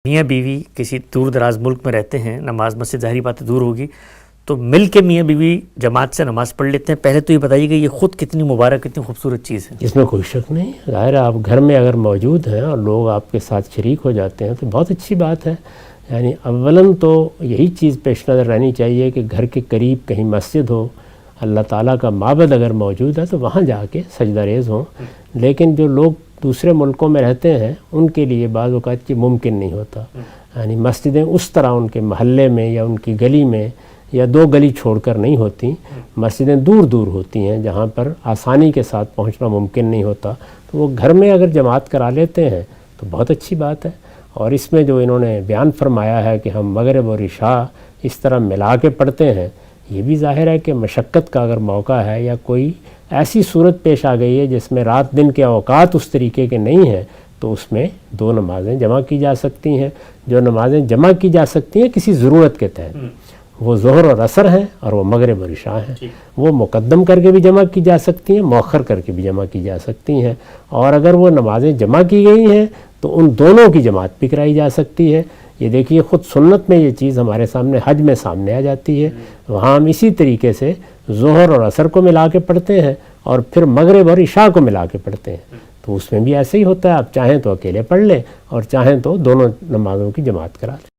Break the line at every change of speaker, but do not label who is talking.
میاں بیوی کسی دور دراز ملک میں رہتے ہیں، نماز مسجد ظاہری بات دور ہوگی، تو مل کے میاں بیوی جماعت سے نماز پڑھ لیتے ہیں۔ پہلے تو یہ بتائیے کہ یہ خود کتنی مبارک، کتنی خوبصورت چیز ہے۔
اس میں کوئی شک نہیں، ظاہر ہے آپ گھر میں اگر موجود ہیں اور لوگ آپ کے ساتھ شریک ہو جاتے ہیں تو بہت اچھی بات ہے۔ یعنی اولاً تو یہی چیز پیش نظر رہنی چاہیے کہ گھر کے قریب کہیں مسجد ہو، اللہ تعالیٰ کا معبد اگر موجود ہے تو وہاں جا کے سجدہ ریز ہوں۔ لیکن جو لوگ دوسرے ملکوں میں رہتے ہیں ان کے لیے بعض اوقات یہ ممکن نہیں ہوتا۔ یعنی مسجدیں اس طرح ان کے محلے میں یا ان کی گلی میں یا دو گلی چھوڑ کر نہیں ہوتی، مسجدیں دور دور ہوتی ہیں جہاں پر آسانی کے ساتھ پہنچنا ممکن نہیں ہوتا، تو وہ گھر میں اگر جماعت کرا لیتے ہیں تو بہت اچھی بات ہے۔ اور اس میں جو انہوں نے بیان فرمایا ہے کہ ہم مغرب اور عشاء اس طرح ملا کے پڑھتے ہیں، یہ بھی ظاہر ہے کہ مشقت کا اگر موقع ہے یا کوئی ایسی صورت پیش آ گئی ہے جس میں رات دن کے اوقات اس طریقے کے نہیں ہیں تو اس میں دو نمازیں جمع کی جا سکتی ہیں۔ جو نمازیں جمع کی جا سکتی ہیں کسی ضرورت کے تحت، وہ ظہر اور عصر ہیں اور وہ مغرب اور عشاء ہیں۔ وہ مقدم کر کے بھی جمع کی جا سکتی ہیں، مؤخر کر کے بھی جمع کی جا سکتی ہیں، اور اگر وہ نمازیں جمع کی گئی ہیں تو ان دونوں کی جماعت بھی کرائی جا سکتی ہے۔ یہ دیکھیے خود سنت میں یہ چیز ہمارے سامنے حج میں سامنے آ جاتی ہے، وہاں ہم اسی طریقے سے ظہر اور عصر کو ملا کے پڑھتے ہیں اور پھر مغرب اور عشاء کو ملا کے پڑھتے ہیں، تو اس میں بھی ایسے ہی ہوتا ہے۔ آپ چاہیں تو اکیلے پڑھ لیں اور چاہیں تو دونوں نمازوں کی جماعت کرا لیں۔